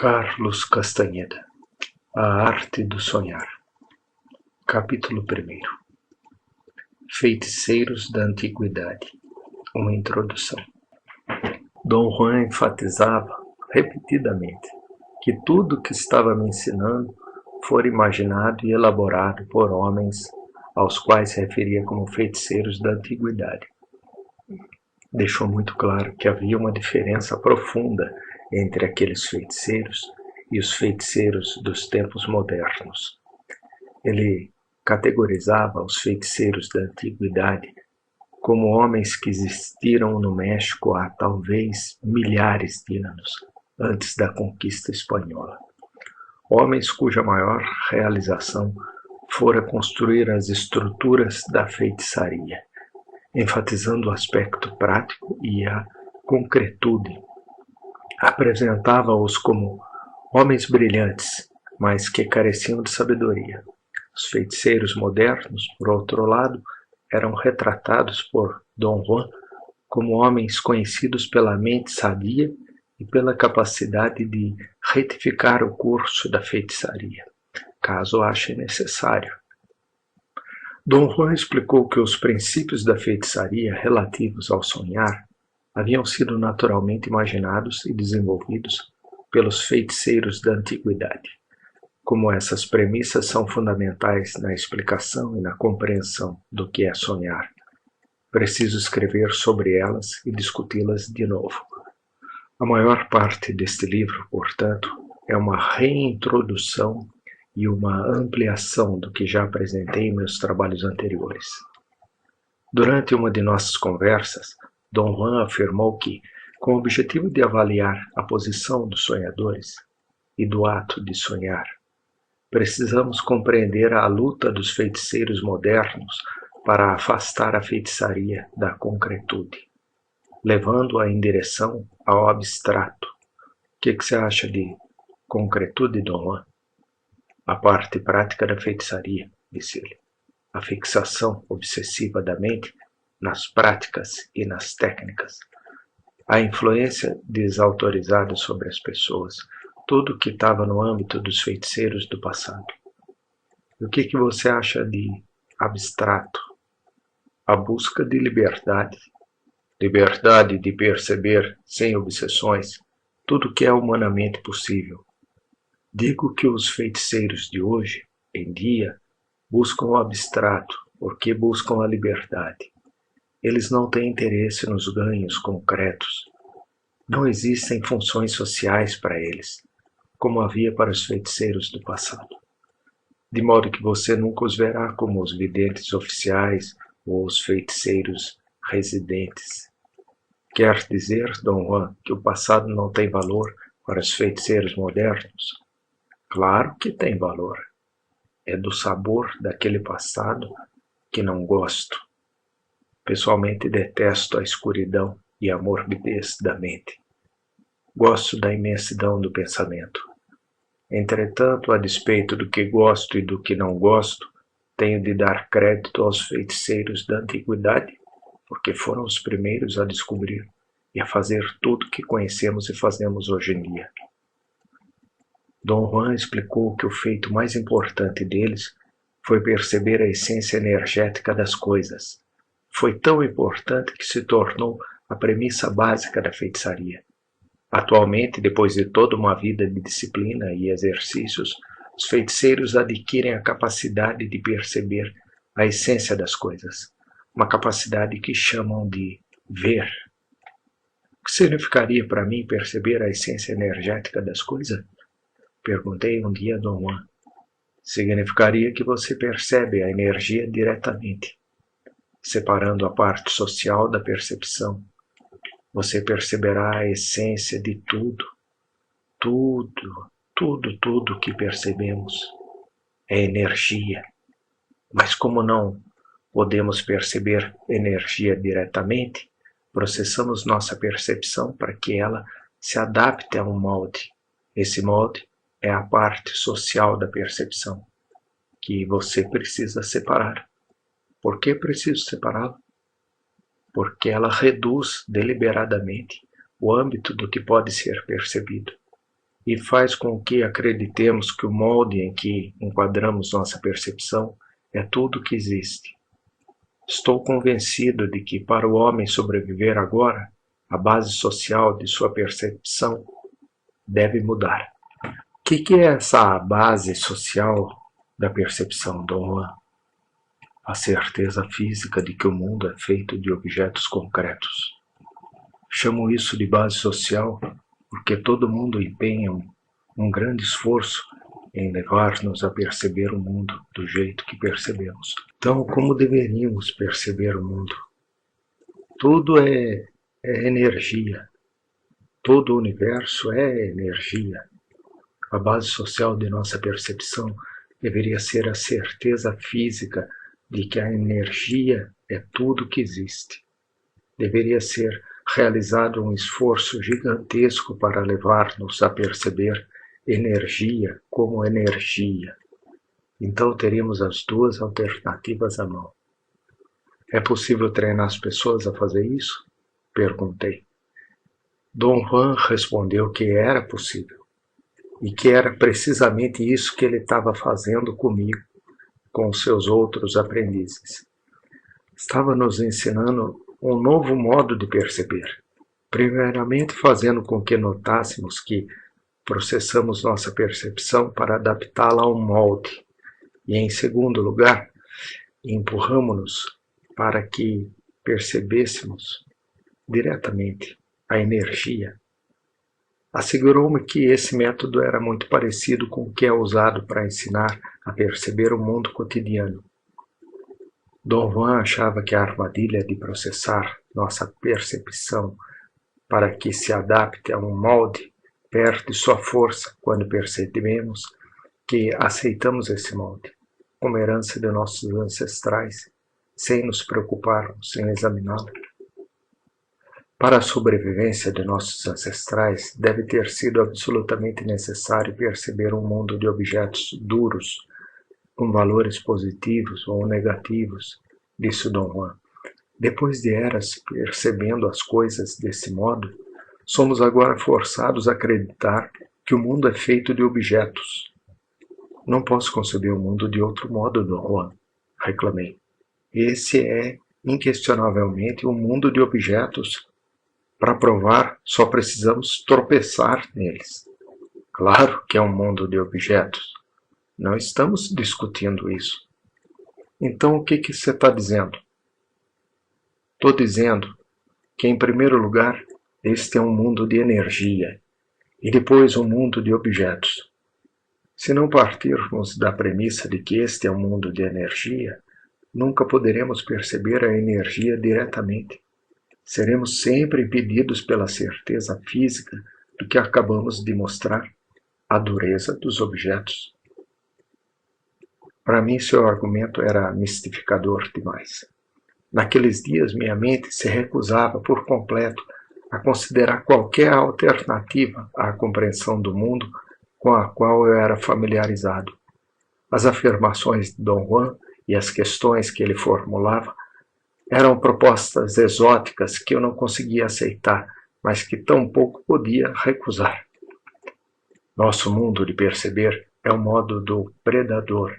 Carlos Castaneda, A Arte do Sonhar. Capítulo 1. Feiticeiros da Antiguidade. Uma introdução. Dom Juan enfatizava repetidamente que tudo o que estava me ensinando fora imaginado e elaborado por homens aos quais se referia como feiticeiros da antiguidade. Deixou muito claro que havia uma diferença profunda entre aqueles feiticeiros e os feiticeiros dos tempos modernos. Ele categorizava os feiticeiros da antiguidade como homens que existiram no México há talvez milhares de anos antes da conquista espanhola. Homens cuja maior realização fora construir as estruturas da feitiçaria, enfatizando o aspecto prático e a concretude. Apresentava-os como homens brilhantes, mas que careciam de sabedoria. Os feiticeiros modernos, por outro lado, eram retratados por Dom Juan como homens conhecidos pela mente sadia e pela capacidade de retificar o curso da feitiçaria, caso ache necessário. Dom Juan explicou que os princípios da feitiçaria relativos ao sonhar haviam sido naturalmente imaginados e desenvolvidos pelos feiticeiros da antiguidade. Como essas premissas são fundamentais na explicação e na compreensão do que é sonhar, preciso escrever sobre elas e discuti-las de novo. A maior parte deste livro, portanto, é uma reintrodução e uma ampliação do que já apresentei em meus trabalhos anteriores. Durante uma de nossas conversas, Dom Juan afirmou que, com o objetivo de avaliar a posição dos sonhadores e do ato de sonhar, precisamos compreender a luta dos feiticeiros modernos para afastar a feitiçaria da concretude, levando-a em direção ao abstrato. O que você acha de concretude, Dom Juan? A parte prática da feitiçaria, disse ele. A fixação obsessiva da mente nas práticas e nas técnicas. A influência desautorizada sobre as pessoas. Tudo que estava no âmbito dos feiticeiros do passado. E o que você acha de abstrato? A busca de liberdade. Liberdade de perceber, sem obsessões, tudo que é humanamente possível. Digo que os feiticeiros de hoje, em dia, buscam o abstrato, porque buscam a liberdade. Eles não têm interesse nos ganhos concretos. Não existem funções sociais para eles, como havia para os feiticeiros do passado. De modo que você nunca os verá como os videntes oficiais ou os feiticeiros residentes. Quer dizer, Dom Juan, que o passado não tem valor para os feiticeiros modernos? Claro que tem valor. É do sabor daquele passado que não gosto. Pessoalmente detesto a escuridão e a morbidez da mente. Gosto da imensidão do pensamento. Entretanto, a despeito do que gosto e do que não gosto, tenho de dar crédito aos feiticeiros da antiguidade, porque foram os primeiros a descobrir e a fazer tudo que conhecemos e fazemos hoje em dia. Dom Juan explicou que o feito mais importante deles foi perceber a essência energética das coisas. Foi tão importante que se tornou a premissa básica da feitiçaria. Atualmente, depois de toda uma vida de disciplina e exercícios, os feiticeiros adquirem a capacidade de perceber a essência das coisas, uma capacidade que chamam de ver. O que significaria para mim perceber a essência energética das coisas? Perguntei um dia a Dom Juan. Significaria que você percebe a energia diretamente, separando a parte social da percepção. Você perceberá a essência de tudo. Tudo que percebemos é energia. Mas como não podemos perceber energia diretamente, processamos nossa percepção para que ela se adapte a um molde. Esse molde é a parte social da percepção, que você precisa separar. Por que preciso separá-la? Porque ela reduz deliberadamente o âmbito do que pode ser percebido. e faz com que acreditemos que o molde em que enquadramos nossa percepção é tudo que existe. Estou convencido de que, para o homem sobreviver agora, a base social de sua percepção deve mudar. O que é essa base social da percepção, Dom Juan? A certeza física de que o mundo é feito de objetos concretos. Chamo isso de base social porque todo mundo empenha um grande esforço em levar-nos a perceber o mundo do jeito que percebemos. Então, como deveríamos perceber o mundo? Tudo é energia. Todo o universo é energia. A base social de nossa percepção deveria ser a certeza física de que a energia é tudo que existe. Deveria ser realizado um esforço gigantesco para levar-nos a perceber energia como energia. Então teríamos as duas alternativas à mão. É possível treinar as pessoas a fazer isso? Perguntei. Dom Juan respondeu que era possível e que era precisamente isso que ele estava fazendo comigo, com os seus outros aprendizes. Estava nos ensinando um novo modo de perceber. Primeiramente, fazendo com que notássemos que processamos nossa percepção para adaptá-la a um molde. E, em segundo lugar, empurramos-nos para que percebêssemos diretamente a energia. Assegurou-me que esse método era muito parecido com o que é usado para ensinar a perceber o mundo cotidiano. Dom Juan achava que a armadilha de processar nossa percepção para que se adapte a um molde perde sua força quando percebemos que aceitamos esse molde como herança de nossos ancestrais, sem nos preocuparmos em examiná-lo. Para a sobrevivência de nossos ancestrais, deve ter sido absolutamente necessário perceber um mundo de objetos duros, com valores positivos ou negativos, disse Dom Juan. Depois de eras percebendo as coisas desse modo, somos agora forçados a acreditar que o mundo é feito de objetos. Não posso conceber o mundo de outro modo, Dom Juan, reclamei. Esse é, inquestionavelmente, um mundo de objetos. Para provar, só precisamos tropeçar neles. Claro que é um mundo de objetos. Não estamos discutindo isso. Então, o que você está dizendo? Estou dizendo que, em primeiro lugar, este é um mundo de energia e depois um mundo de objetos. Se não partirmos da premissa de que este é um mundo de energia, nunca poderemos perceber a energia diretamente. Seremos sempre impedidos pela certeza física do que acabamos de mostrar, a dureza dos objetos. Para mim, seu argumento era mistificador demais. Naqueles dias, minha mente se recusava por completo a considerar qualquer alternativa à compreensão do mundo com a qual eu era familiarizado. As afirmações de Dom Juan e as questões que ele formulava eram propostas exóticas que eu não conseguia aceitar, mas que tampouco podia recusar. Nosso mundo de perceber é o modo do predador,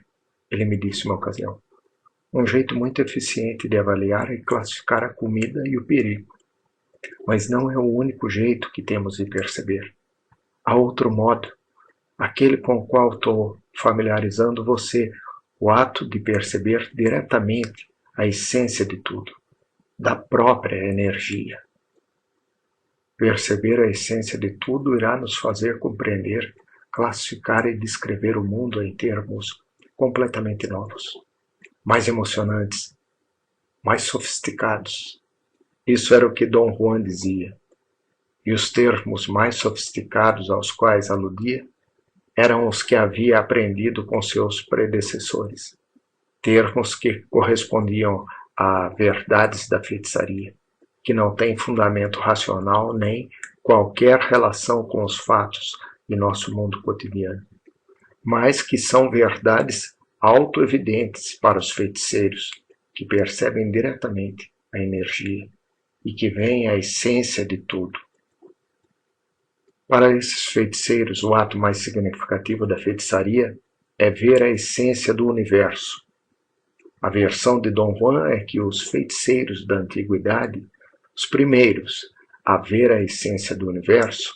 ele me disse uma ocasião. Um jeito muito eficiente de avaliar e classificar a comida e o perigo. Mas não é o único jeito que temos de perceber. Há outro modo, aquele com o qual estou familiarizando você, o ato de perceber diretamente a essência de tudo, da própria energia. Perceber a essência de tudo irá nos fazer compreender, classificar e descrever o mundo em termos completamente novos, mais emocionantes, mais sofisticados. Isso era o que Dom Juan dizia. E os termos mais sofisticados aos quais aludia eram os que havia aprendido com seus predecessores, termos que correspondiam a verdades da feitiçaria, que não têm fundamento racional nem qualquer relação com os fatos de nosso mundo cotidiano, mas que são verdades autoevidentes para os feiticeiros, que percebem diretamente a energia e que veem a essência de tudo. Para esses feiticeiros, o ato mais significativo da feitiçaria é ver a essência do universo. A versão de Dom Juan é que os feiticeiros da antiguidade, os primeiros a ver a essência do universo,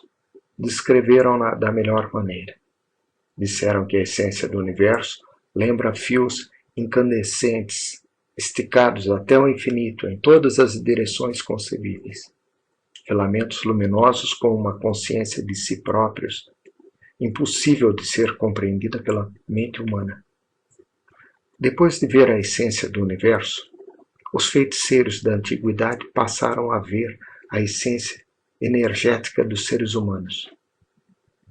descreveram-na da melhor maneira. Disseram que a essência do universo lembra fios incandescentes, esticados até o infinito em todas as direções concebíveis. Filamentos luminosos com uma consciência de si próprios, impossível de ser compreendida pela mente humana. Depois de ver a essência do universo, os feiticeiros da antiguidade passaram a ver a essência energética dos seres humanos.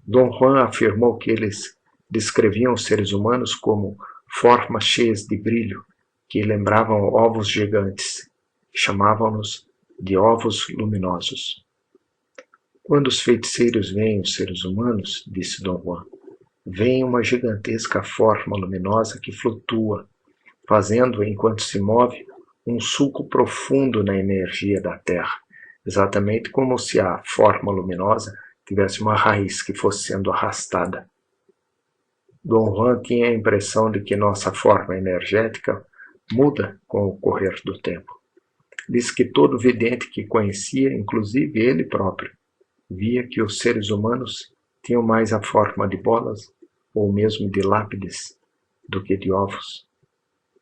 Dom Juan afirmou que eles descreviam os seres humanos como formas cheias de brilho, que lembravam ovos gigantes, e chamavam-nos de ovos luminosos. Quando os feiticeiros veem os seres humanos, disse Dom Juan, veem uma gigantesca forma luminosa que flutua, fazendo, enquanto se move, um sulco profundo na energia da Terra, exatamente como se a forma luminosa tivesse uma raiz que fosse sendo arrastada. Dom Juan tinha a impressão de que nossa forma energética muda com o correr do tempo. Diz que todo vidente que conhecia, inclusive ele próprio, via que os seres humanos tinham mais a forma de bolas ou mesmo de lápides do que de ovos.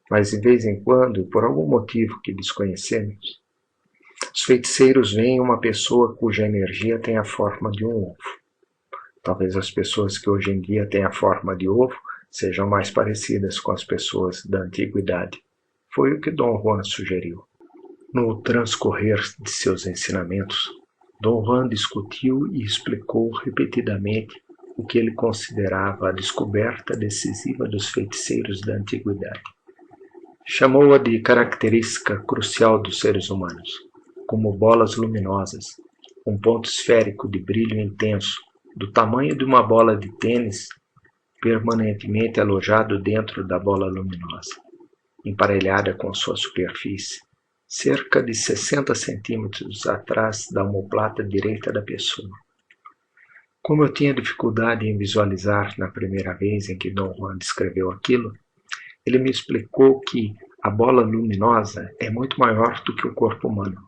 Mas de vez em quando, por algum motivo que desconhecemos, os feiticeiros veem uma pessoa cuja energia tem a forma de um ovo. Talvez as pessoas que hoje em dia têm a forma de ovo sejam mais parecidas com as pessoas da antiguidade. Foi o que Dom Juan sugeriu. No transcorrer de seus ensinamentos, Dom Juan discutiu e explicou repetidamente o que ele considerava a descoberta decisiva dos feiticeiros da antiguidade. Chamou-a de característica crucial dos seres humanos, como bolas luminosas, um ponto esférico de brilho intenso, do tamanho de uma bola de tênis, permanentemente alojado dentro da bola luminosa, emparelhada com sua superfície, cerca de 60 centímetros atrás da omoplata direita da pessoa. Como eu tinha dificuldade em visualizar na primeira vez em que Dom Juan descreveu aquilo, ele me explicou que a bola luminosa é muito maior do que o corpo humano,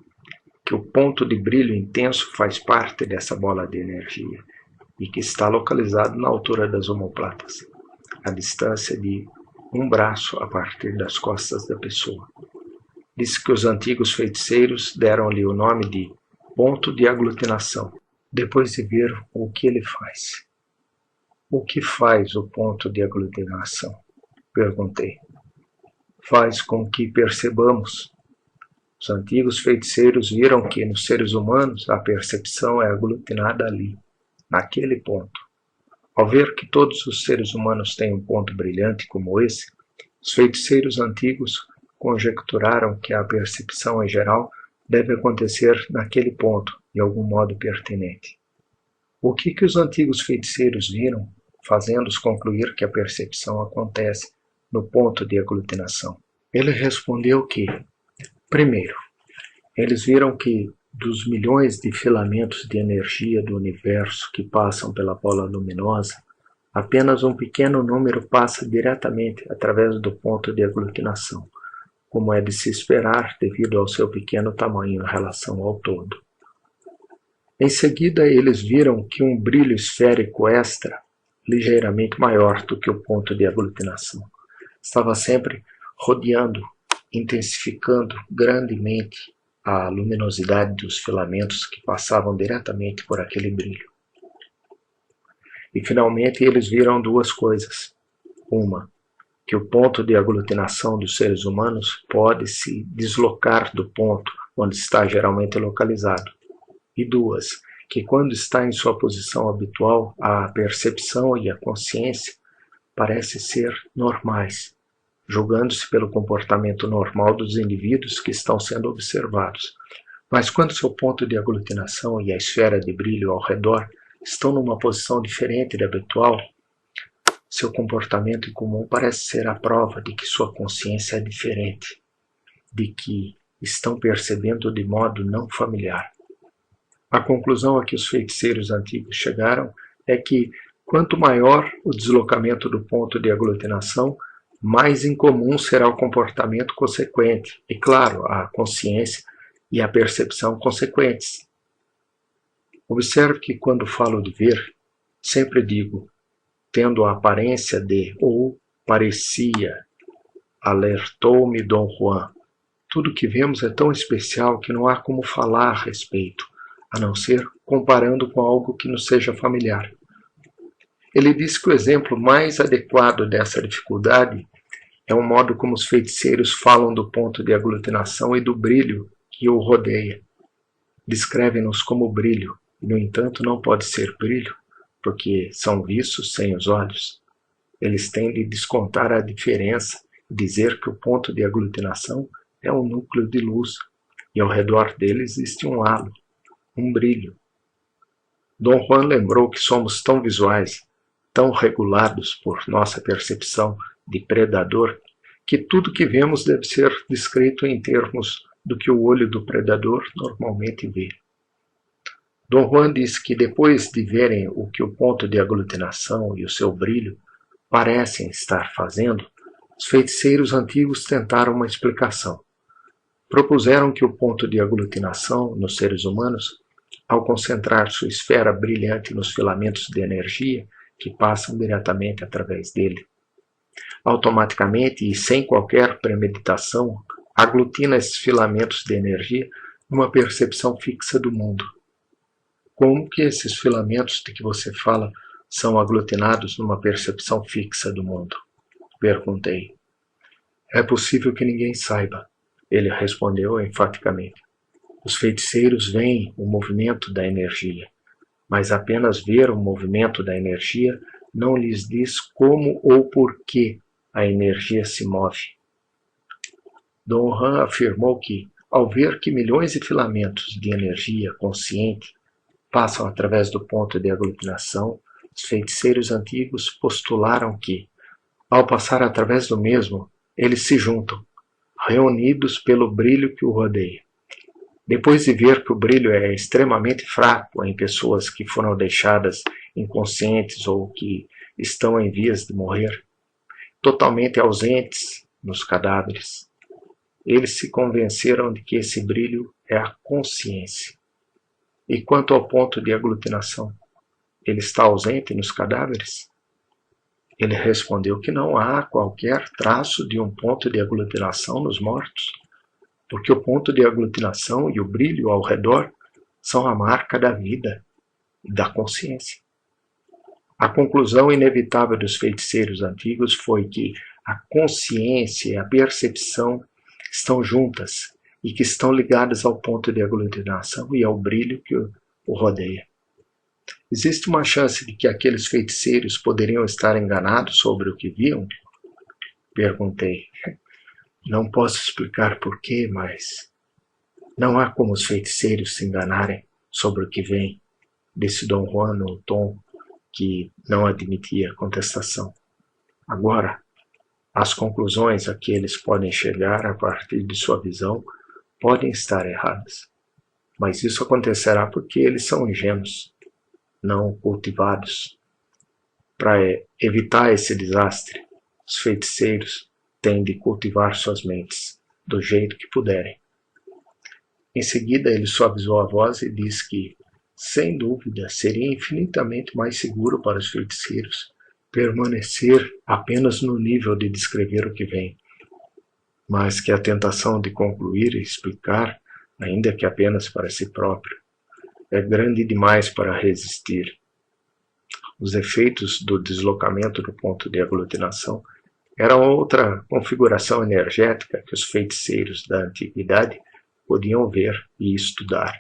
que o ponto de brilho intenso faz parte dessa bola de energia e que está localizado na altura das omoplatas, a distância de um braço a partir das costas da pessoa. Disse que os antigos feiticeiros deram-lhe o nome de ponto de aglutinação, depois de ver o que ele faz. O que faz o ponto de aglutinação? Perguntei. Faz com que percebamos. Os antigos feiticeiros viram que nos seres humanos a percepção é aglutinada ali, naquele ponto. Ao ver que todos os seres humanos têm um ponto brilhante como esse, os feiticeiros antigos conjecturaram que a percepção em geral deve acontecer naquele ponto, de algum modo pertinente. O que os antigos feiticeiros viram, fazendo-os concluir que a percepção acontece no ponto de aglutinação? Ele respondeu que, primeiro, eles viram que dos milhões de filamentos de energia do universo que passam pela bola luminosa, apenas um pequeno número passa diretamente através do ponto de aglutinação, como é de se esperar devido ao seu pequeno tamanho em relação ao todo. Em seguida, eles viram que um brilho esférico extra, ligeiramente maior do que o ponto de aglutinação, estava sempre rodeando, intensificando grandemente a luminosidade dos filamentos que passavam diretamente por aquele brilho. E finalmente eles viram duas coisas. Uma, que o ponto de aglutinação dos seres humanos pode se deslocar do ponto onde está geralmente localizado. E duas, que quando está em sua posição habitual, a percepção e a consciência parecem ser normais, julgando-se pelo comportamento normal dos indivíduos que estão sendo observados. Mas quando seu ponto de aglutinação e a esfera de brilho ao redor estão numa posição diferente da habitual, seu comportamento incomum parece ser a prova de que sua consciência é diferente, de que estão percebendo de modo não familiar. A conclusão a que os feiticeiros antigos chegaram é que, quanto maior o deslocamento do ponto de aglutinação, mais incomum será o comportamento consequente, e, claro, a consciência e a percepção consequentes. Observe que, quando falo de ver, sempre digo, tendo a aparência de ou parecia, alertou-me Dom Juan. Tudo que vemos é tão especial que não há como falar a respeito, a não ser comparando com algo que nos seja familiar. Ele disse que o exemplo mais adequado dessa dificuldade é o modo como os feiticeiros falam do ponto de aglutinação e do brilho que o rodeia. Descrevem-nos como brilho, e no entanto não pode ser brilho, porque são vistos sem os olhos. Eles têm de descontar a diferença e dizer que o ponto de aglutinação é um núcleo de luz, e ao redor dele existe um halo, um brilho. Dom Juan lembrou que somos tão visuais, tão regulados por nossa percepção de predador, que tudo que vemos deve ser descrito em termos do que o olho do predador normalmente vê. Dom Juan disse que depois de verem o que o ponto de aglutinação e o seu brilho parecem estar fazendo, os feiticeiros antigos tentaram uma explicação. Propuseram que o ponto de aglutinação nos seres humanos, ao concentrar sua esfera brilhante nos filamentos de energia que passam diretamente através dele, automaticamente e sem qualquer premeditação, aglutina esses filamentos de energia numa percepção fixa do mundo. Como que esses filamentos de que você fala são aglutinados numa percepção fixa do mundo? Perguntei. É possível que ninguém saiba, ele respondeu enfaticamente. Os feiticeiros veem o movimento da energia, mas apenas ver o movimento da energia não lhes diz como ou por que a energia se move. Dom Juan afirmou que, ao ver que milhões de filamentos de energia consciente passam através do ponto de aglutinação, os feiticeiros antigos postularam que, ao passar através do mesmo, eles se juntam, reunidos pelo brilho que o rodeia. Depois de ver que o brilho é extremamente fraco em pessoas que foram deixadas inconscientes ou que estão em vias de morrer, totalmente ausentes nos cadáveres, eles se convenceram de que esse brilho é a consciência. E quanto ao ponto de aglutinação, ele está ausente nos cadáveres? Ele respondeu que não há qualquer traço de um ponto de aglutinação nos mortos, porque o ponto de aglutinação e o brilho ao redor são a marca da vida e da consciência. A conclusão inevitável dos feiticeiros antigos foi que a consciência e a percepção estão juntas e que estão ligadas ao ponto de aglutinação e ao brilho que o rodeia. Existe uma chance de que aqueles feiticeiros poderiam estar enganados sobre o que viam? Perguntei. Não posso explicar porquê, mas não há como os feiticeiros se enganarem sobre o que vem, disse Dom Juan num tom que não admitia contestação. Agora, as conclusões a que eles podem chegar a partir de sua visão podem estar erradas, mas isso acontecerá porque eles são ingênuos, não cultivados. Para evitar esse desastre, os feiticeiros têm de cultivar suas mentes do jeito que puderem. Em seguida, ele suavizou a voz e disse que, sem dúvida, seria infinitamente mais seguro para os feiticeiros permanecer apenas no nível de descrever o que vem, mas que a tentação de concluir e explicar, ainda que apenas para si próprio, é grande demais para resistir. Os efeitos do deslocamento do ponto de aglutinação eram outra configuração energética que os feiticeiros da antiguidade podiam ver e estudar.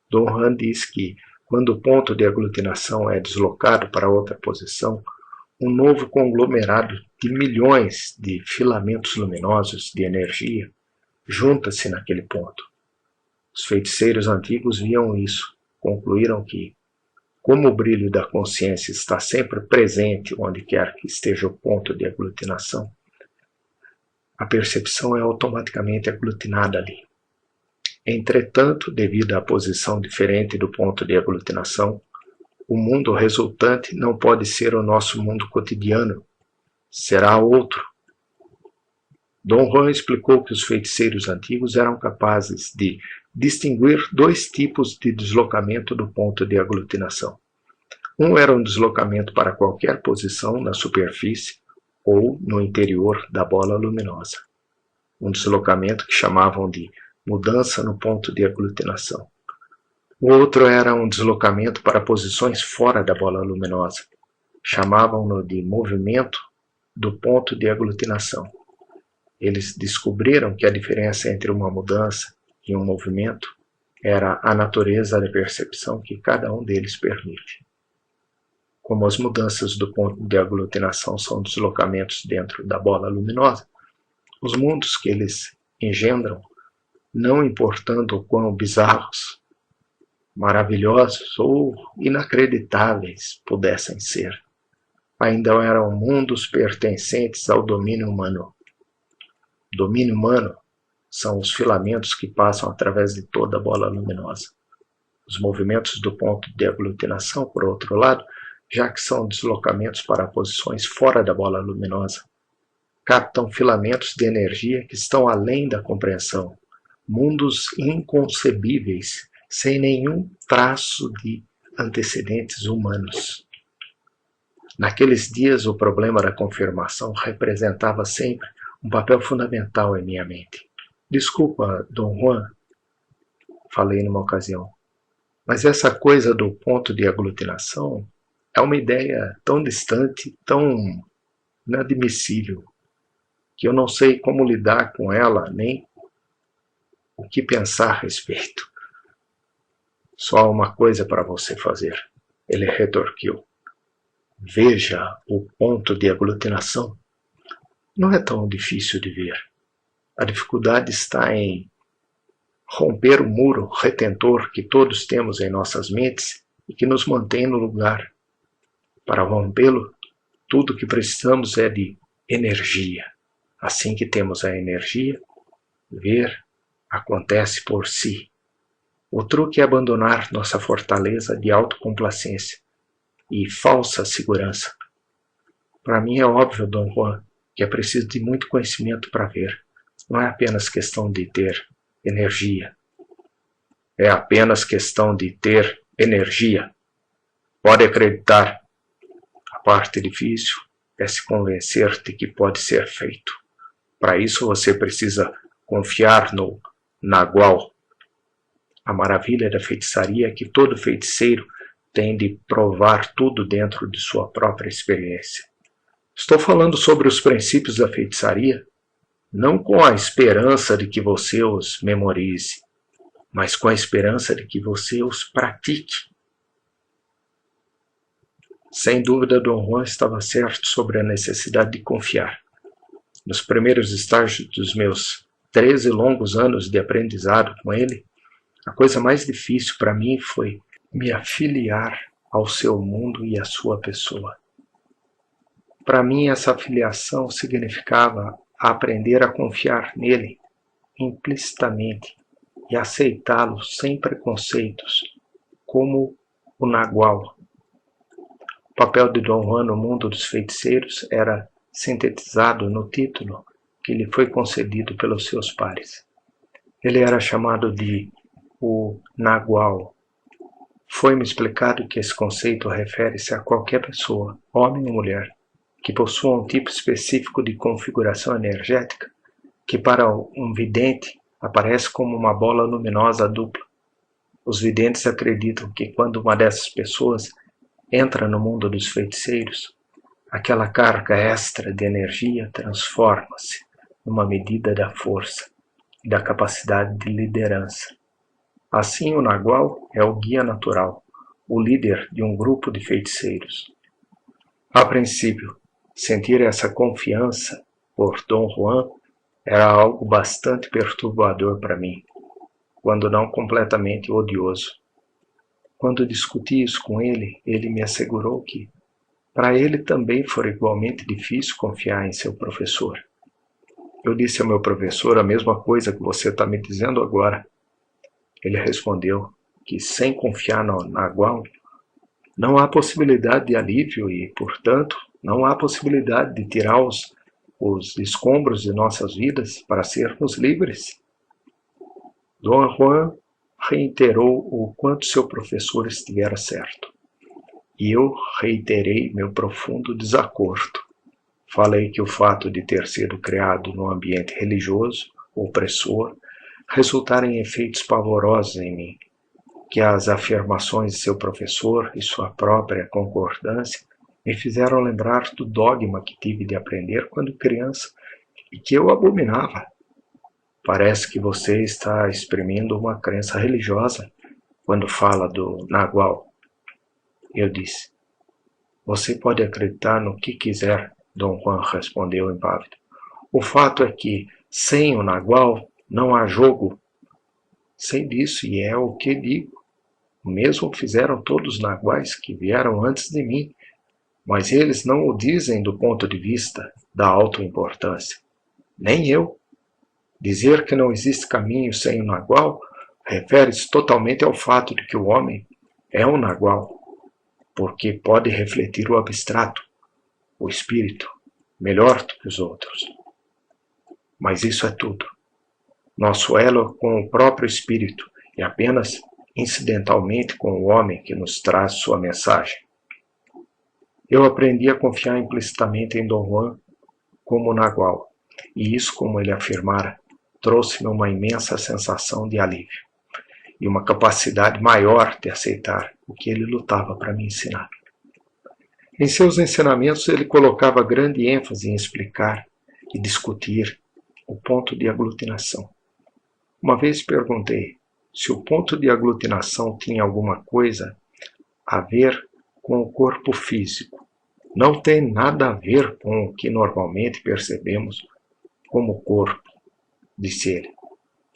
Dom Juan diz que, quando o ponto de aglutinação é deslocado para outra posição, um novo conglomerado de milhões de filamentos luminosos de energia junta-se naquele ponto. Os feiticeiros antigos viam isso, concluíram que, como o brilho da consciência está sempre presente onde quer que esteja o ponto de aglutinação, a percepção é automaticamente aglutinada ali. Entretanto, devido à posição diferente do ponto de aglutinação, o mundo resultante não pode ser o nosso mundo cotidiano, será outro. Dom Juan explicou que os feiticeiros antigos eram capazes de distinguir dois tipos de deslocamento do ponto de aglutinação. Um era um deslocamento para qualquer posição na superfície ou no interior da bola luminosa. Um deslocamento que chamavam de mudança no ponto de aglutinação. O outro era um deslocamento para posições fora da bola luminosa. Chamavam-no de movimento do ponto de aglutinação. Eles descobriram que a diferença entre uma mudança e um movimento era a natureza da percepção que cada um deles permite. Como as mudanças do ponto de aglutinação são deslocamentos dentro da bola luminosa, os mundos que eles engendram, não importando o quão bizarros, maravilhosos ou inacreditáveis pudessem ser, ainda eram mundos pertencentes ao domínio humano. Domínio humano são os filamentos que passam através de toda a bola luminosa. Os movimentos do ponto de aglutinação, por outro lado, já que são deslocamentos para posições fora da bola luminosa, captam filamentos de energia que estão além da compreensão, mundos inconcebíveis, sem nenhum traço de antecedentes humanos. Naqueles dias, o problema da confirmação representava sempre um papel fundamental em minha mente. Desculpa, Dom Juan, falei numa ocasião, mas essa coisa do ponto de aglutinação é uma ideia tão distante, tão inadmissível, que eu não sei como lidar com ela, nem o que pensar a respeito. Só uma coisa para você fazer, ele retorquiu. Veja o ponto de aglutinação. Não é tão difícil de ver. A dificuldade está em romper o muro retentor que todos temos em nossas mentes e que nos mantém no lugar. Para rompê-lo, tudo que precisamos é de energia. Assim que temos a energia, ver acontece por si. O truque é abandonar nossa fortaleza de autocomplacência e falsa segurança. Para mim é óbvio, Dom Juan, que é preciso de muito conhecimento para ver. Não é apenas questão de ter energia. É apenas questão de ter energia. Pode acreditar. A parte difícil é se convencer de que pode ser feito. Para isso você precisa confiar no Nagual. A maravilha da feitiçaria é que todo feiticeiro tem de provar tudo dentro de sua própria experiência. Estou falando sobre os princípios da feitiçaria, não com a esperança de que você os memorize, mas com a esperança de que você os pratique. Sem dúvida, Dom Juan estava certo sobre a necessidade de confiar. Nos primeiros estágios dos meus 13 longos anos de aprendizado com ele, a coisa mais difícil para mim foi me afiliar ao seu mundo e à sua pessoa. Para mim, essa afiliação significava aprender a confiar nele implicitamente e aceitá-lo sem preconceitos, como o Nagual. O papel de Dom Juan no mundo dos feiticeiros era sintetizado no título que lhe foi concedido pelos seus pares. Ele era chamado de o Nagual. Foi-me explicado que esse conceito refere-se a qualquer pessoa, homem ou mulher, que possua um tipo específico de configuração energética, que para um vidente aparece como uma bola luminosa dupla. Os videntes acreditam que quando uma dessas pessoas entra no mundo dos feiticeiros, aquela carga extra de energia transforma-se numa medida da força e da capacidade de liderança. Assim, o Nagual é o guia natural, o líder de um grupo de feiticeiros. A princípio, sentir essa confiança por Dom Juan era algo bastante perturbador para mim, quando não completamente odioso. Quando discuti isso com ele, ele me assegurou que, para ele também fora igualmente difícil confiar em seu professor. Eu disse ao meu professor a mesma coisa que você está me dizendo agora. Ele respondeu que, sem confiar no Nagual, não há possibilidade de alívio e, portanto, não há possibilidade de tirar os escombros de nossas vidas para sermos livres. Dom Juan reiterou o quanto seu professor estivera certo. E eu reiterei meu profundo desacordo. Falei que o fato de ter sido criado num ambiente religioso, opressor, resultara em efeitos pavorosos em mim, que as afirmações de seu professor e sua própria concordância me fizeram lembrar do dogma que tive de aprender quando criança e que eu abominava. Parece que você está exprimindo uma crença religiosa quando fala do Nagual. Eu disse. Você pode acreditar no que quiser, Dom Juan respondeu impávido. O fato é que, sem o Nagual, não há jogo. Sei disso e é o que digo. O mesmo fizeram todos os Naguais que vieram antes de mim, mas eles não o dizem do ponto de vista da autoimportância. Nem eu. Dizer que não existe caminho sem o Nagual refere-se totalmente ao fato de que o homem é um Nagual, porque pode refletir o abstrato, o espírito, melhor do que os outros. Mas isso é tudo. Nosso elo com o próprio espírito é apenas incidentalmente com o homem que nos traz sua mensagem. Eu aprendi a confiar implicitamente em Dom Juan como Nagual, e isso, como ele afirmara, trouxe-me uma imensa sensação de alívio e uma capacidade maior de aceitar o que ele lutava para me ensinar. Em seus ensinamentos, ele colocava grande ênfase em explicar e discutir o ponto de aglutinação. Uma vez perguntei se o ponto de aglutinação tinha alguma coisa a ver com o corpo físico. Não tem nada a ver com o que normalmente percebemos como corpo, disse ele.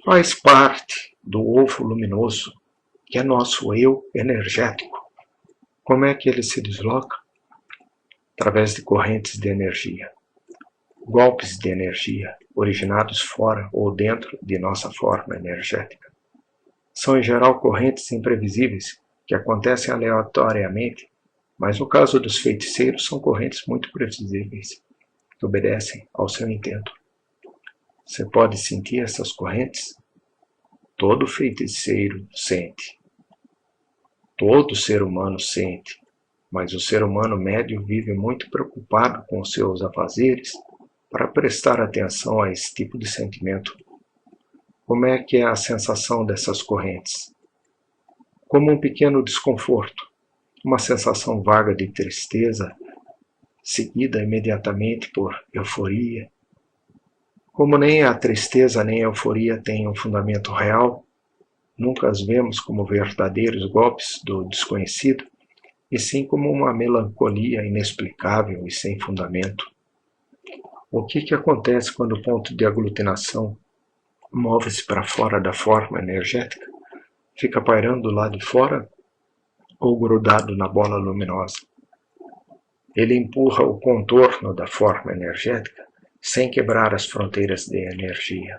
Faz parte do ovo luminoso, que é nosso eu energético. Como é que ele se desloca? Através de correntes de energia. Golpes de energia, originados fora ou dentro de nossa forma energética. São em geral correntes imprevisíveis, que acontecem aleatoriamente, mas no caso dos feiticeiros são correntes muito previsíveis, que obedecem ao seu intento. Você pode sentir essas correntes? Todo feiticeiro sente. Todo ser humano sente, mas o ser humano médio vive muito preocupado com os seus afazeres para prestar atenção a esse tipo de sentimento. Como é que é a sensação dessas correntes? Como um pequeno desconforto, uma sensação vaga de tristeza, seguida imediatamente por euforia. Como nem a tristeza nem a euforia têm um fundamento real, nunca as vemos como verdadeiros golpes do desconhecido, e sim como uma melancolia inexplicável e sem fundamento. O que acontece quando o ponto de aglutinação move-se para fora da forma energética? Fica pairando lá de fora ou grudado na bola luminosa? Ele empurra o contorno da forma energética sem quebrar as fronteiras de energia.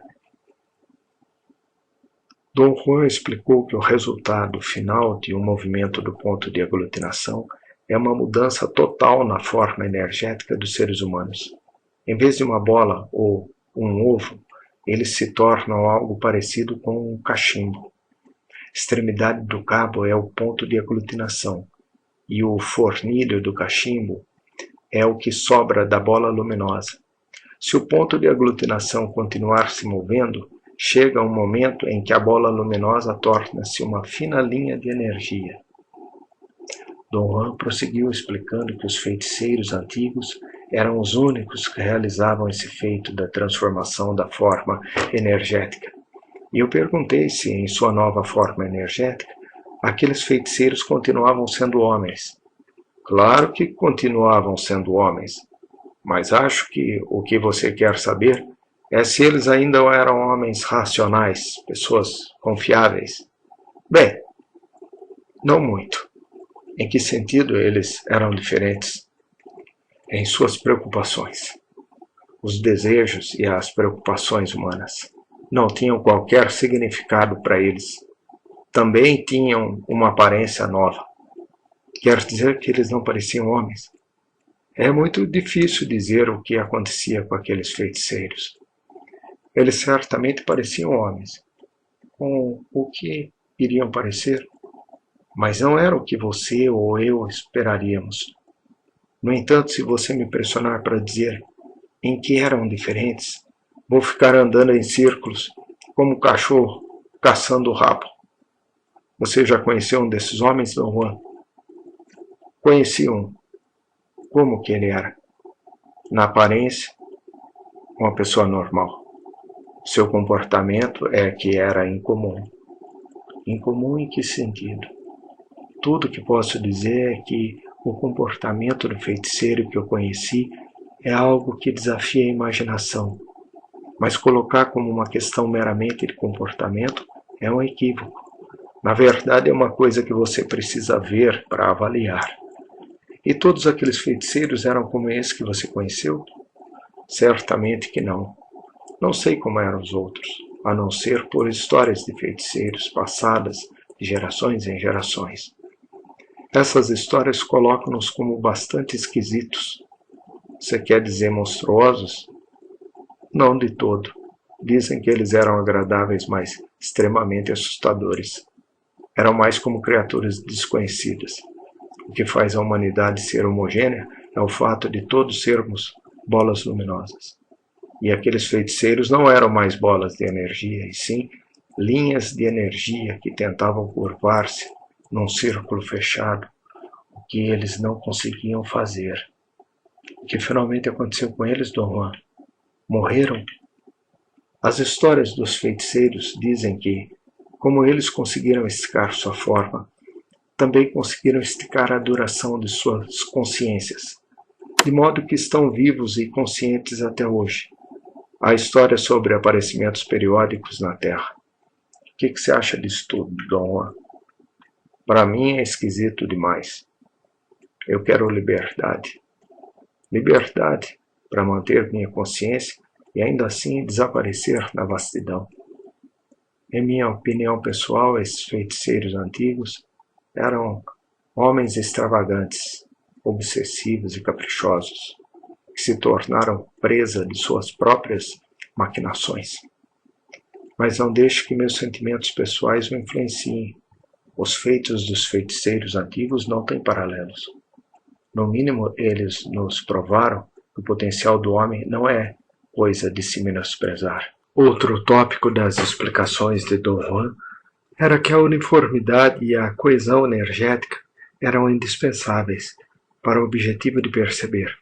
Dom Juan explicou que o resultado final de um movimento do ponto de aglutinação é uma mudança total na forma energética dos seres humanos. Em vez de uma bola ou um ovo, eles se tornam algo parecido com um cachimbo. A extremidade do cabo é o ponto de aglutinação, e o fornilho do cachimbo é o que sobra da bola luminosa. Se o ponto de aglutinação continuar se movendo, chega um momento em que a bola luminosa torna-se uma fina linha de energia. Dom Juan prosseguiu explicando que os feiticeiros antigos eram os únicos que realizavam esse feito da transformação da forma energética. E eu perguntei se, em sua nova forma energética, aqueles feiticeiros continuavam sendo homens. Claro que continuavam sendo homens, mas acho que o que você quer saber é se eles ainda eram homens racionais, pessoas confiáveis. Bem, não muito. Em que sentido eles eram diferentes? Em suas preocupações. Os desejos e as preocupações humanas não tinham qualquer significado para eles. também tinham uma aparência nova. Quer dizer que eles não pareciam homens. É muito difícil dizer o que acontecia com aqueles feiticeiros. Eles certamente pareciam homens, com o que iriam parecer, mas não era o que você ou eu esperaríamos. No entanto, se você me pressionar para dizer em que eram diferentes, vou ficar andando em círculos, como um cachorro caçando o rabo. Você já conheceu um desses homens, Dom Juan? Conheci um. Como que ele era? Na aparência, uma pessoa normal. Seu comportamento é que era incomum. Incomum em que sentido? Tudo que posso dizer é que o comportamento do feiticeiro que eu conheci é algo que desafia a imaginação, mas colocar como uma questão meramente de comportamento é um equívoco. Na verdade, é uma coisa que você precisa ver para avaliar. E todos aqueles feiticeiros eram como esse que você conheceu? Certamente que não. Não sei como eram os outros, a não ser por histórias de feiticeiros passadas de gerações em gerações. Essas histórias colocam-nos como bastante esquisitos. Você quer dizer monstruosos? Não de todo. Dizem que eles eram agradáveis, mas extremamente assustadores. Eram mais como criaturas desconhecidas. O que faz a humanidade ser homogênea é o fato de todos sermos bolas luminosas. E aqueles feiticeiros não eram mais bolas de energia, e sim linhas de energia que tentavam curvar-se num círculo fechado, o que eles não conseguiam fazer. O que finalmente aconteceu com eles, Dom Juan? Morreram? As histórias dos feiticeiros dizem que, como eles conseguiram esticar sua forma, também conseguiram esticar a duração de suas consciências, de modo que estão vivos e conscientes até hoje. Há histórias sobre aparecimentos periódicos na Terra. O que você acha disso tudo, Dom Juan? Para mim é esquisito demais. Eu quero liberdade. Liberdade para manter minha consciência e ainda assim desaparecer na vastidão. Em minha opinião pessoal, esses feiticeiros antigos eram homens extravagantes, obsessivos e caprichosos, que se tornaram presa de suas próprias maquinações. Mas não deixe que meus sentimentos pessoais o influenciem. Os feitos dos feiticeiros antigos não têm paralelos. No mínimo, eles nos provaram que o potencial do homem não é coisa de se menosprezar. Outro tópico das explicações de Dom Juan era que a uniformidade e a coesão energética eram indispensáveis para o objetivo de perceber.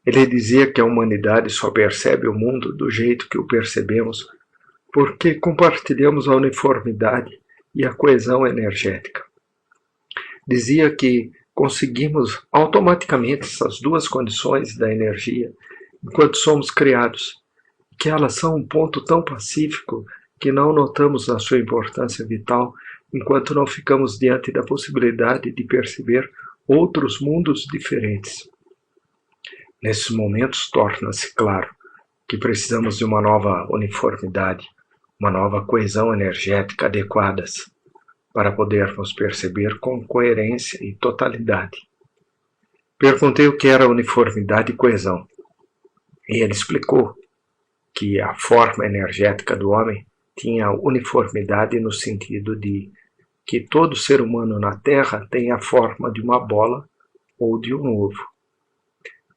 Ele dizia que a humanidade só percebe o mundo do jeito que o percebemos porque compartilhamos a uniformidade e a coesão energética. Dizia que conseguimos automaticamente essas duas condições da energia enquanto somos criados, que elas são um ponto tão pacífico que não notamos a sua importância vital enquanto não ficamos diante da possibilidade de perceber outros mundos diferentes. Nesses momentos torna-se claro que precisamos de uma nova uniformidade, uma nova coesão energética adequadas para podermos perceber com coerência e totalidade. Perguntei o que era uniformidade e coesão, e ele explicou que a forma energética do homem tinha uniformidade no sentido de que todo ser humano na Terra tem a forma de uma bola ou de um ovo.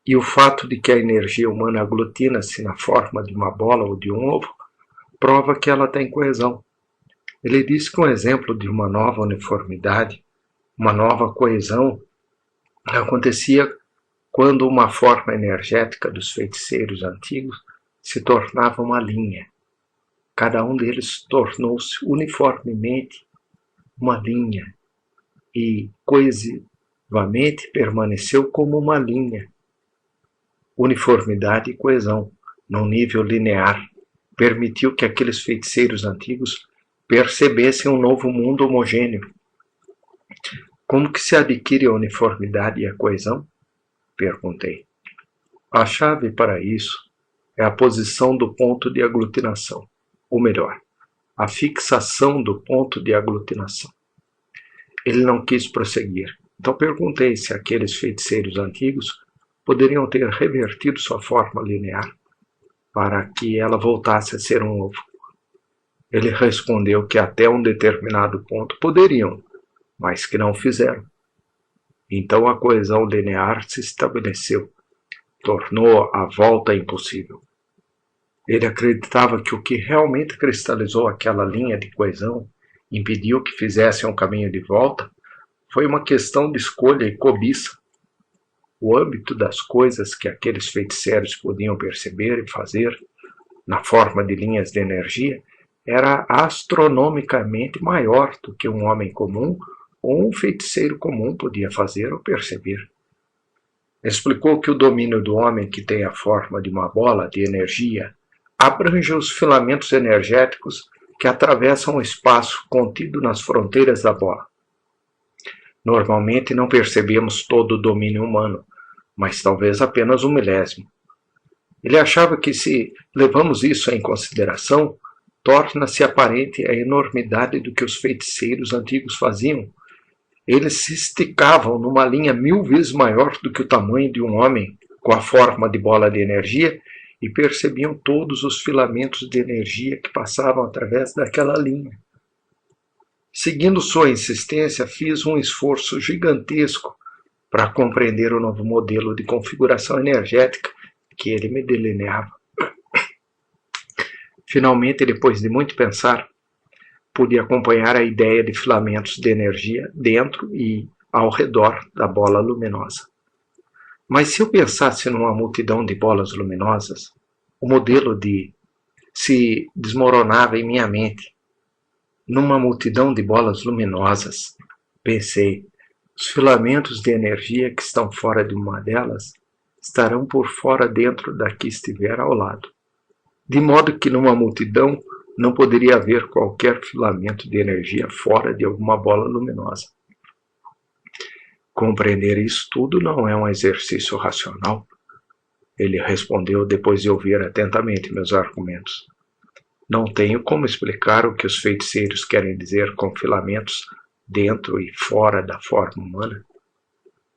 E o fato de que a energia humana aglutina-se na forma de uma bola ou de um ovo prova que ela tem coesão. Ele diz que um exemplo de uma nova uniformidade, uma nova coesão, acontecia quando uma forma energética dos feiticeiros antigos se tornava uma linha. Cada um deles tornou-se uniformemente uma linha e coesivamente permaneceu como uma linha. Uniformidade e coesão, num nível linear, permitiu que aqueles feiticeiros antigos percebessem um novo mundo homogêneo. Como que se adquire a uniformidade e a coesão? Perguntei. A chave para isso é a posição do ponto de aglutinação, ou melhor, a fixação do ponto de aglutinação. Ele não quis prosseguir. Então perguntei se aqueles feiticeiros antigos poderiam ter revertido sua forma linear para que ela voltasse a ser um ovo. Ele respondeu que até um determinado ponto poderiam, mas que não fizeram. Então a coesão linear se estabeleceu, tornou a volta impossível. Ele acreditava que o que realmente cristalizou aquela linha de coesão, impediu que fizessem um caminho de volta, foi uma questão de escolha e cobiça. O âmbito das coisas que aqueles feiticeiros podiam perceber e fazer, na forma de linhas de energia, era astronomicamente maior do que um homem comum ou um feiticeiro comum podia fazer ou perceber. Explicou que o domínio do homem, que tem a forma de uma bola de energia, abrange os filamentos energéticos que atravessam o espaço contido nas fronteiras da bola. Normalmente não percebemos todo o domínio humano, mas talvez apenas 1/1000. Ele achava que, se levamos isso em consideração, torna-se aparente a enormidade do que os feiticeiros antigos faziam. Eles se esticavam numa linha 1000 vezes maior do que o tamanho de um homem com a forma de bola de energia e percebiam todos os filamentos de energia que passavam através daquela linha. Seguindo sua insistência, fiz um esforço gigantesco para compreender o novo modelo de configuração energética que ele me delineava. Finalmente, depois de muito pensar, pude acompanhar a ideia de filamentos de energia dentro e ao redor da bola luminosa. Mas se eu pensasse numa multidão de bolas luminosas, o modelo se desmoronava em minha mente. Numa multidão de bolas luminosas, pensei, os filamentos de energia que estão fora de uma delas estarão por fora dentro da que estiver ao lado. De modo que numa multidão não poderia haver qualquer filamento de energia fora de alguma bola luminosa. Compreender isso tudo não é um exercício racional, ele respondeu depois de ouvir atentamente meus argumentos. Não tenho como explicar o que os feiticeiros querem dizer com filamentos dentro e fora da forma humana.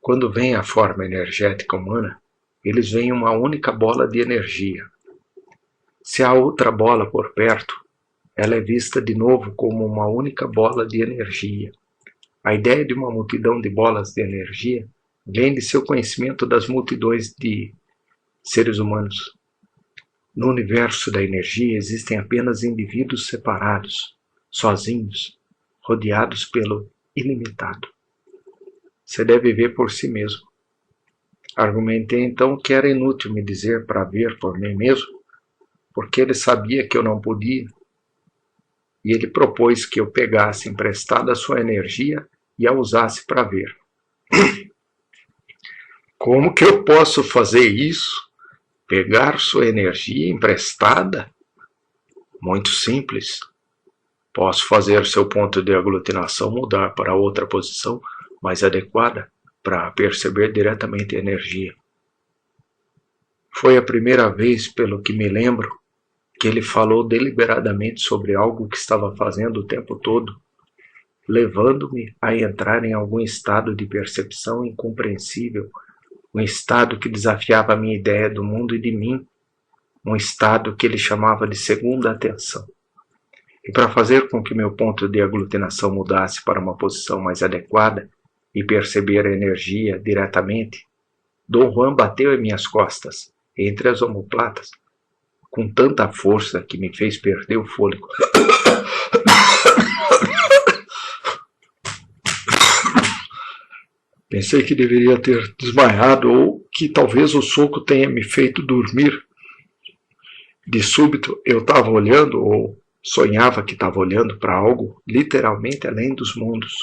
Quando vem a forma energética humana, eles veem uma única bola de energia. Se há outra bola por perto, ela é vista de novo como uma única bola de energia. A ideia de uma multidão de bolas de energia vem de seu conhecimento das multidões de seres humanos. No universo da energia existem apenas indivíduos separados, sozinhos, rodeados pelo ilimitado. Você deve ver por si mesmo. Argumentei então que era inútil me dizer para ver por mim mesmo, porque ele sabia que eu não podia, e ele propôs que eu pegasse emprestada a sua energia e a usasse para ver. Como que eu posso fazer isso? Pegar sua energia emprestada? Muito simples. Posso fazer seu ponto de aglutinação mudar para outra posição mais adequada para perceber diretamente a energia. Foi a primeira vez, pelo que me lembro, que ele falou deliberadamente sobre algo que estava fazendo o tempo todo, levando-me a entrar em algum estado de percepção incompreensível, um estado que desafiava a minha ideia do mundo e de mim, um estado que ele chamava de segunda atenção. E para fazer com que meu ponto de aglutinação mudasse para uma posição mais adequada e perceber a energia diretamente, Dom Juan bateu em minhas costas, entre as omoplatas, com tanta força que me fez perder o fôlego. Pensei que deveria ter desmaiado ou que talvez o soco tenha me feito dormir. De súbito, eu estava olhando, ou sonhava que estava olhando para algo literalmente além dos mundos.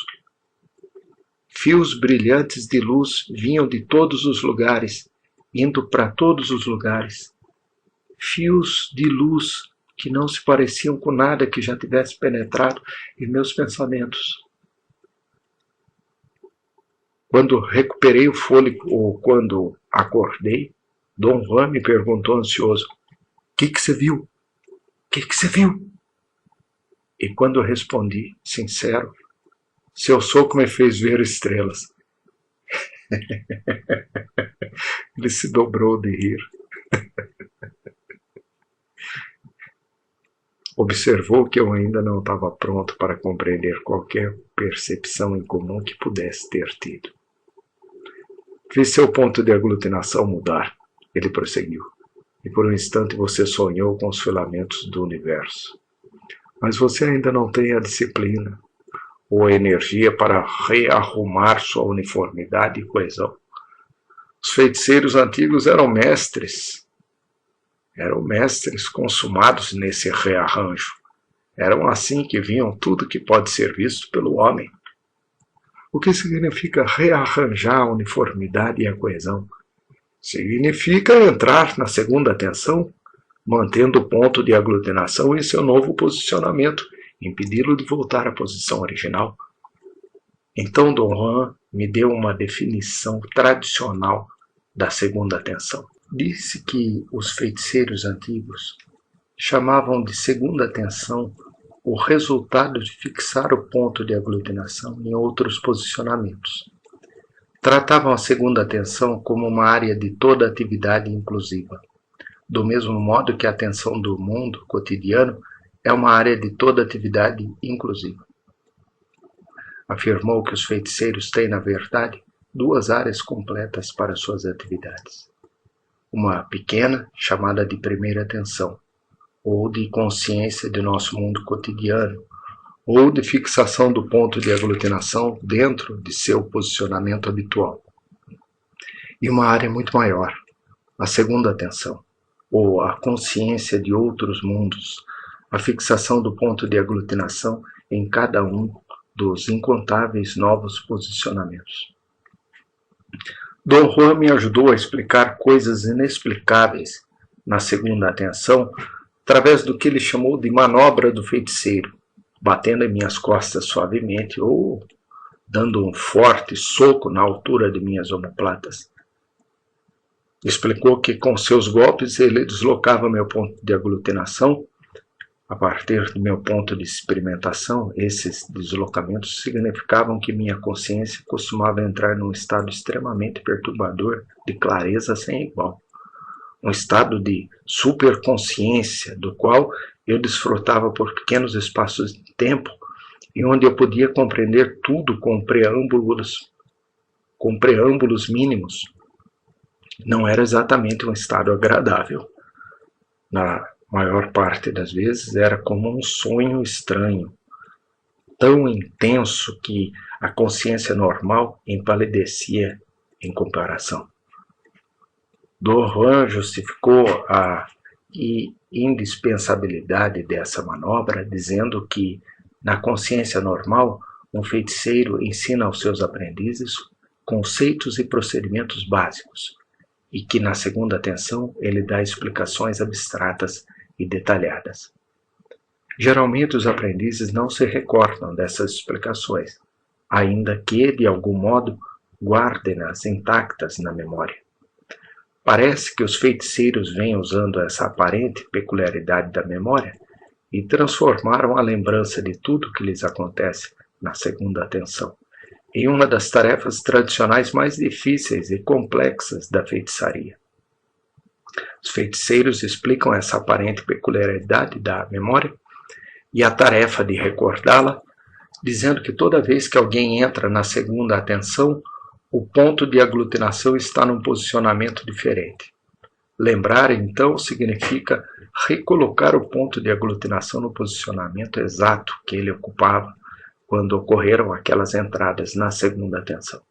Fios brilhantes de luz vinham de todos os lugares, indo para todos os lugares. Fios de luz que não se pareciam com nada que já tivesse penetrado em meus pensamentos. Quando recuperei o fôlego ou quando acordei, Dom Juan me perguntou ansioso: "O que você viu? O que você viu?" E quando eu respondi, sincero, seu soco me fez ver estrelas. Ele se dobrou de rir. Observou que eu ainda não estava pronto para compreender qualquer percepção em comum que pudesse ter tido. Vi seu ponto de aglutinação mudar, ele prosseguiu, e por um instante você sonhou com os filamentos do universo. Mas você ainda não tem a disciplina ou a energia para rearrumar sua uniformidade e coesão. Os feiticeiros antigos eram mestres consumados nesse rearranjo. Eram assim que viam tudo que pode ser visto pelo homem. O que significa rearranjar a uniformidade e a coesão? Significa entrar na segunda tensão, mantendo o ponto de aglutinação em seu novo posicionamento, impedi-lo de voltar à posição original. Então Dom Juan me deu uma definição tradicional da segunda tensão. Disse que os feiticeiros antigos chamavam de segunda tensão o resultado de fixar o ponto de aglutinação em outros posicionamentos. Tratavam a segunda tensão como uma área de toda atividade inclusiva, do mesmo modo que a tensão do mundo cotidiano é uma área de toda atividade inclusiva. Afirmou que os feiticeiros têm, na verdade, duas áreas completas para suas atividades. Uma pequena, chamada de primeira tensão, ou de consciência de nosso mundo cotidiano, ou de fixação do ponto de aglutinação dentro de seu posicionamento habitual. E uma área muito maior, a segunda tensão, ou a consciência de outros mundos, a fixação do ponto de aglutinação em cada um dos incontáveis novos posicionamentos. Dom Juan me ajudou a explicar coisas inexplicáveis na segunda atenção através do que ele chamou de manobra do feiticeiro, batendo em minhas costas suavemente ou dando um forte soco na altura de minhas omoplatas. Explicou que com seus golpes ele deslocava meu ponto de aglutinação. A partir do meu ponto de experimentação, esses deslocamentos significavam que minha consciência costumava entrar num estado extremamente perturbador de clareza sem igual. Um estado de superconsciência, do qual eu desfrutava por pequenos espaços de tempo e onde eu podia compreender tudo com preâmbulos mínimos. Não era exatamente um estado agradável. Na maior parte das vezes era como um sonho estranho, tão intenso que a consciência normal empalidecia em comparação. Dom Juan justificou a indispensabilidade dessa manobra, dizendo que, na consciência normal, um feiticeiro ensina aos seus aprendizes conceitos e procedimentos básicos, e que, na segunda tensão, ele dá explicações abstratas e detalhadas. Geralmente os aprendizes não se recordam dessas explicações, ainda que, de algum modo, guardem-nas intactas na memória. Parece que os feiticeiros vêm usando essa aparente peculiaridade da memória e transformaram a lembrança de tudo que lhes acontece na segunda tensão em uma das tarefas tradicionais mais difíceis e complexas da feitiçaria. Os feiticeiros explicam essa aparente peculiaridade da memória e a tarefa de recordá-la, dizendo que toda vez que alguém entra na segunda atenção, o ponto de aglutinação está num posicionamento diferente. Lembrar, então, significa recolocar o ponto de aglutinação no posicionamento exato que ele ocupava quando ocorreram aquelas entradas na segunda atenção.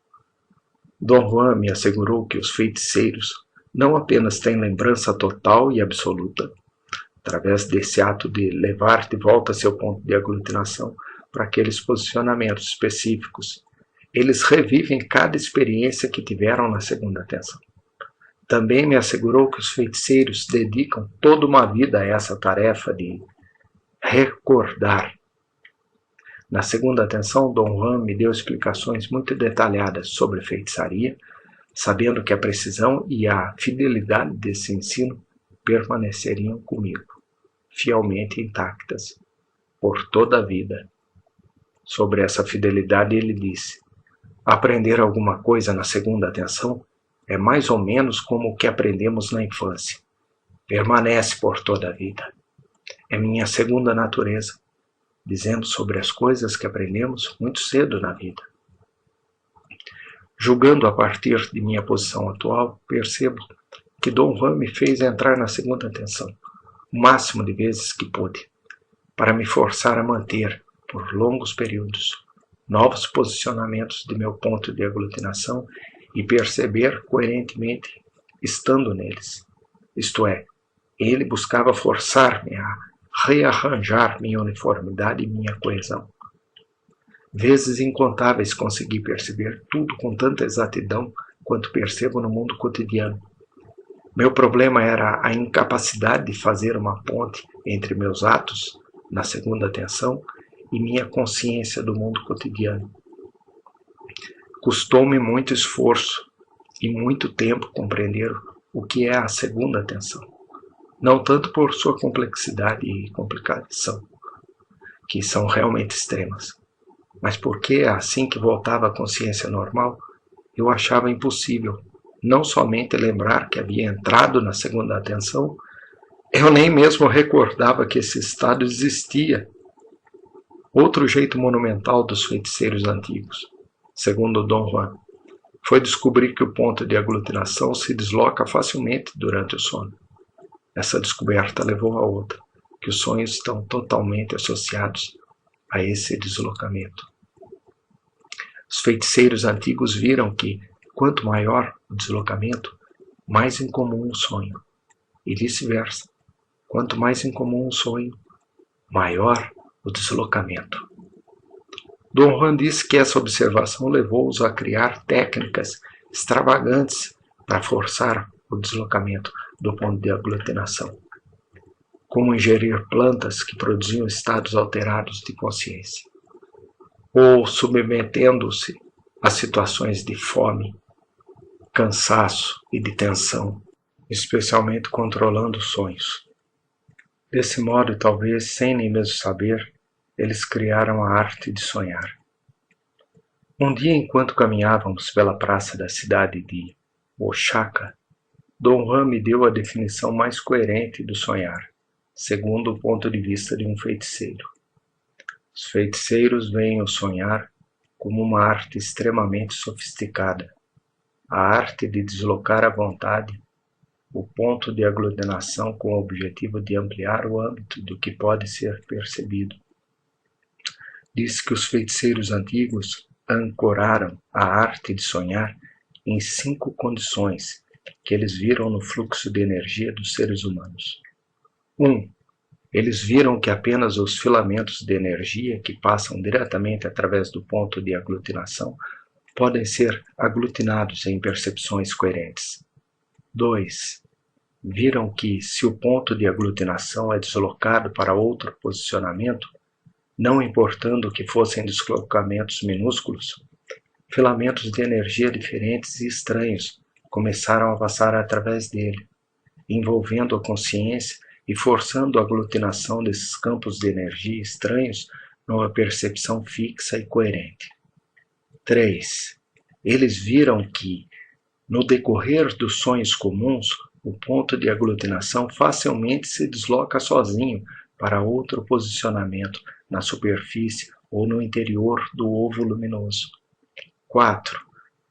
Dom Juan me assegurou que os feiticeiros não apenas têm lembrança total e absoluta, através desse ato de levar de volta seu ponto de aglutinação para aqueles posicionamentos específicos, eles revivem cada experiência que tiveram na segunda atenção. Também me assegurou que os feiticeiros dedicam toda uma vida a essa tarefa de recordar. Na segunda atenção, Dom Juan me deu explicações muito detalhadas sobre feitiçaria, sabendo que a precisão e a fidelidade desse ensino permaneceriam comigo, fielmente intactas, por toda a vida. Sobre essa fidelidade ele disse: aprender alguma coisa na segunda atenção é mais ou menos como o que aprendemos na infância. Permanece por toda a vida. É minha segunda natureza. Dizemos sobre as coisas que aprendemos muito cedo na vida. Julgando a partir de minha posição atual, percebo que Dom Juan me fez entrar na segunda atenção, o máximo de vezes que pude, para me forçar a manter, por longos períodos, novos posicionamentos de meu ponto de aglutinação e perceber coerentemente estando neles. Isto é, ele buscava forçar-me a rearranjar minha uniformidade e minha coesão. Vezes incontáveis consegui perceber tudo com tanta exatidão quanto percebo no mundo cotidiano. Meu problema era a incapacidade de fazer uma ponte entre meus atos, na segunda atenção, e minha consciência do mundo cotidiano. Custou-me muito esforço e muito tempo compreender o que é a segunda atenção. Não tanto por sua complexidade e complicação, que são realmente extremas, mas porque, assim que voltava à consciência normal, eu achava impossível não somente lembrar que havia entrado na segunda atenção, eu nem mesmo recordava que esse estado existia. Outro jeito monumental dos feiticeiros antigos, segundo Dom Juan, foi descobrir que o ponto de aglutinação se desloca facilmente durante o sono. Essa descoberta levou a outra, que os sonhos estão totalmente associados a esse deslocamento. Os feiticeiros antigos viram que, quanto maior o deslocamento, mais incomum o sonho, e vice-versa. Quanto mais incomum o sonho, maior o deslocamento. Dom Juan disse que essa observação levou-os a criar técnicas extravagantes para forçar o deslocamento do ponto de aglutinação, como ingerir plantas que produziam estados alterados de consciência, ou submetendo-se a situações de fome, cansaço e de tensão, especialmente controlando os sonhos. Desse modo, talvez sem nem mesmo saber, eles criaram a arte de sonhar. Um dia, enquanto caminhávamos pela praça da cidade de Oaxaca, Dom Juan me deu a definição mais coerente do sonhar, segundo o ponto de vista de um feiticeiro. Os feiticeiros veem o sonhar como uma arte extremamente sofisticada, a arte de deslocar à vontade o ponto de aglutinação com o objetivo de ampliar o âmbito do que pode ser percebido. Diz que os feiticeiros antigos ancoraram a arte de sonhar em 5 condições que eles viram no fluxo de energia dos seres humanos. 1. Eles viram que apenas os filamentos de energia que passam diretamente através do ponto de aglutinação podem ser aglutinados em percepções coerentes. 2. Viram que, se o ponto de aglutinação é deslocado para outro posicionamento, não importando que fossem deslocamentos minúsculos, filamentos de energia diferentes e estranhos começaram a passar através dele, envolvendo a consciência e forçando a aglutinação desses campos de energia estranhos numa percepção fixa e coerente. 3. Eles viram que, no decorrer dos sonhos comuns, o ponto de aglutinação facilmente se desloca sozinho para outro posicionamento na superfície ou no interior do ovo luminoso. 4.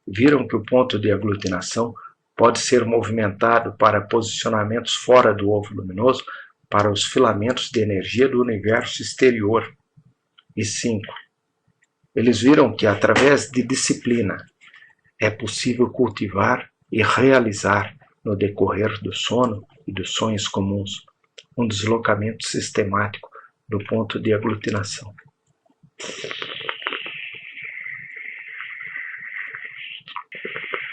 Viram que o ponto de aglutinação pode ser movimentado para posicionamentos fora do ovo luminoso para os filamentos de energia do universo exterior. E 5. Eles viram que, através de disciplina, é possível cultivar e realizar, no decorrer do sono e dos sonhos comuns, um deslocamento sistemático do ponto de aglutinação.